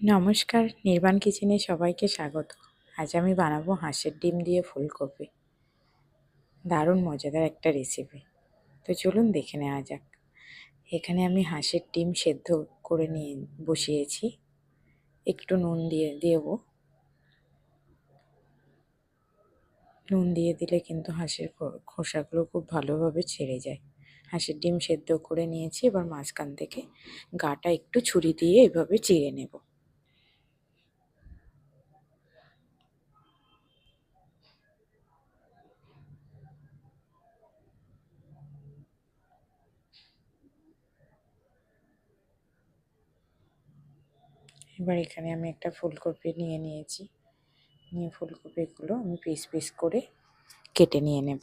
নমস্কার, নির্বাণ কিচেনে সবাইকে স্বাগত। আজ আমি বানাবো হাঁসের ডিম দিয়ে ফুলকপি। দারুণ মজাদার একটা রেসিপি। তো চলুন দেখে নেওয়া যাক। এখানে আমি হাঁসের ডিম সেদ্ধ করে নিয়ে বসিয়েছি। একটু নুন দিয়ে দেবো। নুন দিয়ে দিলে কিন্তু হাঁসের খোসাগুলো খুব ভালোভাবে ছেড়ে যায়। হাঁসের ডিম সেদ্ধ করে নিয়েছি, এবার মাঝখান থেকে গাটা একটু ছুরি দিয়ে এভাবে চিড়ে নেব। এবার এখানে আমি একটা ফুলকপি নিয়ে নিয়েছি। নিয়ে ফুলকপিগুলো আমি পিস পিস করে কেটে নিয়ে নেব।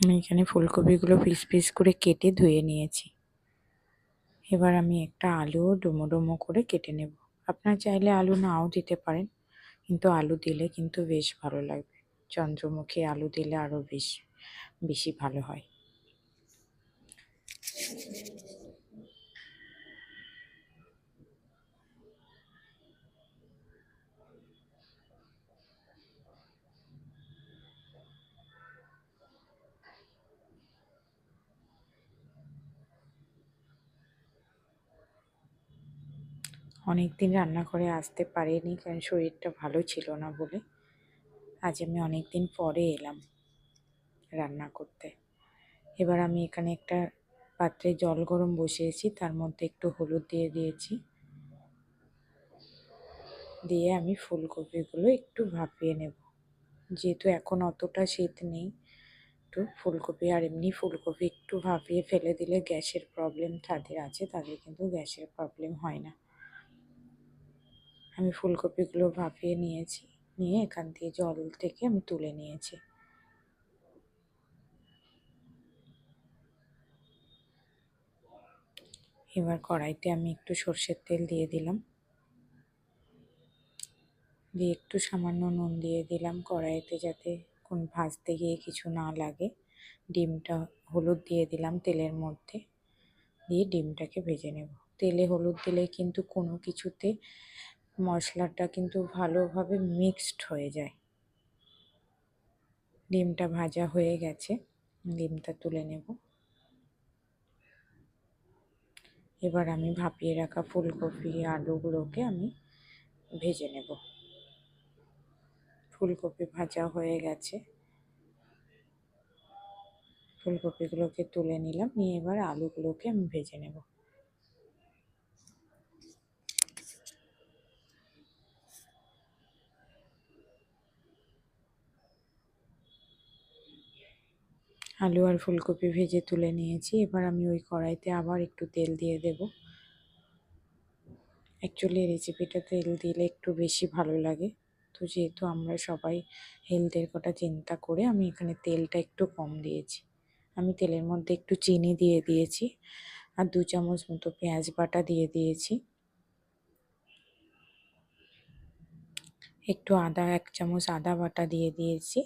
আমি এখানে ফুলকপিগুলো পিস পিস করে কেটে ধুয়ে নিয়েছি। এবার আমি একটা আলু ডুমো ডুমো করে কেটে নেব। আপনার চাইলে আলু নাও দিতে পারেন, কিন্তু আলু দিলে কিন্তু বেশ ভালো লাগবে। চন্দ্রমুখী আলু দিলে আরও বেশি ভালো হয়। অনেক দিন রান্না করে আসতে পারিনি, কারণ শরীরটা ভালো ছিল না বলে। আজ আমি অনেক দিন পরে এলাম রান্না করতে। এবার আমি এখানে একটা পাত্রে জল গরম বসিয়েছি, তার মধ্যে একটু হলুদ দিয়ে দিয়েছি। দিয়ে আমি ফুলকপিগুলো একটু ভাপিয়ে নেব। যেহেতু এখন অতটা শীত নেই, একটু ফুলকপি, আর এমনি ফুলকপি একটু ভাপিয়ে ফেলে দিলে গ্যাসের প্রবলেম যাদের আছে তাদের কিন্তু গ্যাসের প্রবলেম হয় না। আমি ফুলকপিগুলো ভাপিয়ে নিয়েছি, নিয়ে এখান থেকে জল থেকে আমি তুলে নিয়েছি। এবার কড়াইতে আমি একটু সর্ষের তেল দিয়ে দিলাম, দিয়ে একটু সামান্য নুন দিয়ে দিলাম কড়াইতে, যাতে ভাজতে গিয়ে কিছু না লাগে। ডিমটা হলুদ দিয়ে দিলাম তেলের মধ্যে, দিয়ে ডিমটাকে ভেজে নেব। তেলে হলুদ দিলে কিন্তু কোনো কিছুতে মশলাটা কিন্তু ভালোভাবে মিক্সড হয়ে যায়। ডিমটা ভাজা হয়ে গেছে, ডিমটা তুলে নেব। এবার আমি ভাপিয়ে রাখা ফুলকপি আলুগুলোকে আমি ভেজে নেব। ফুলকপি ভাজা হয়ে গেছে, ফুলকপিগুলোকে তুলে নিলাম, নিয়ে এবার আলুগুলোকে আমি ভেজে নেব। আলু আর ফুলকপি ভেজে তুলে নিয়েছি। এবার আমি ওই কড়াইতে আবার একটু তেল দিয়ে দেব। অ্যাকচুয়ালি রেসিপিটা তেল দিলে একটু বেশি ভালো লাগে, তো যেহেতু আমরা সবাই হেলথের কথা চিন্তা করে আমি এখানে তেলটা একটু কম দিয়েছি। আমি তেলের মধ্যে একটু চিনি দিয়ে দিয়েছি, আর 2 চামচ মতো পেঁয়াজ বাটা দিয়ে দিয়েছি। একটু 1 চামচ আদা বাটা দিয়ে দিয়েছি,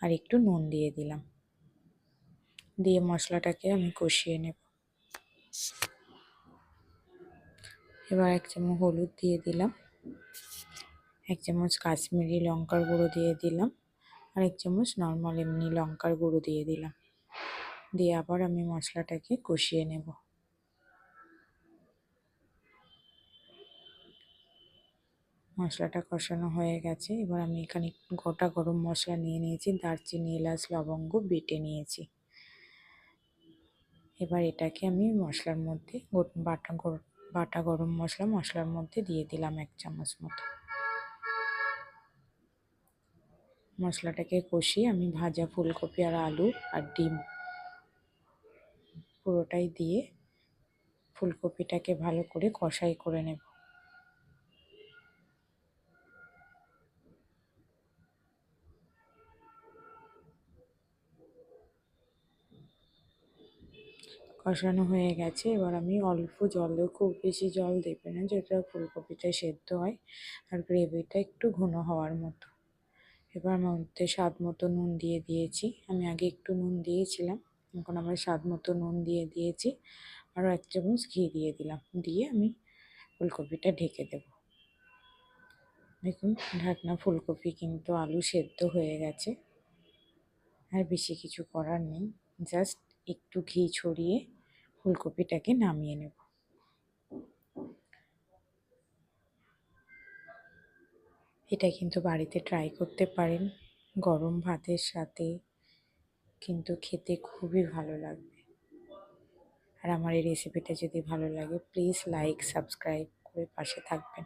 আর একটু নুন দিয়ে দিলাম। দিয়ে মশলাটাকে আমি কষিয়ে নেব। এবার 1 চামচ হলুদ দিয়ে দিলাম, 1 চামচ কাশ্মীরি লঙ্কার গুঁড়ো দিয়ে দিলাম, আর 1 চামচ নর্মাল এমনি লঙ্কার গুঁড়ো দিয়ে দিলাম। দিয়ে আবার আমি মশলাটাকে কষিয়ে নেব। মশলাটা কষানো হয়ে গেছে। এবার আমি এখানে গোটা গরম মশলা নিয়ে নিয়েছি, দারচিনি, এলাচ, লবঙ্গ বেটে নিয়েছি। এবার এটাকে আমি মশলার মধ্যে বাটা গরম মশলার মধ্যে দিয়ে দিলাম 1 চামচ মতো। মশলাটাকে কষিয়ে আমি ভাজা ফুলকপি আর আলু আর ডিম পুরোটাই দিয়ে ফুলকপিটাকে ভালো করে কষাই করে নেব। কষানো হয়ে গেছে। এবার আমি অল্প জলে, খুব বেশি জল দেবে না, যেটা ফুলকপিটা সেদ্ধ হয় আর গ্রেভিটা একটু ঘন হওয়ার মতো। এবার মধ্যে স্বাদ মতো নুন দিয়ে দিয়েছি। আমি আগে একটু নুন দিয়েছিলাম, এখন আবার স্বাদ মতো নুন দিয়ে দিয়েছি। আরও 1 চামচ ঘি দিয়ে দিলাম, দিয়ে আমি ফুলকপিটা ঢেকে দেব। দেখুন ঢাকনা, ফুলকপি কিন্তু আলু সেদ্ধ হয়ে গেছে। আর বেশি কিছু করার নেই, জাস্ট একটু ঘি ছড়িয়ে ফুলকপিটাকে নামিয়ে নেব। এটা কিন্তু বাড়িতে ট্রাই করতে পারেন, গরম ভাতের সাথে কিন্তু খেতে খুবই ভালো লাগবে। আর আমার এই রেসিপিটা যদি ভালো লাগে, প্লিজ লাইক সাবস্ক্রাইব করে পাশে থাকবেন।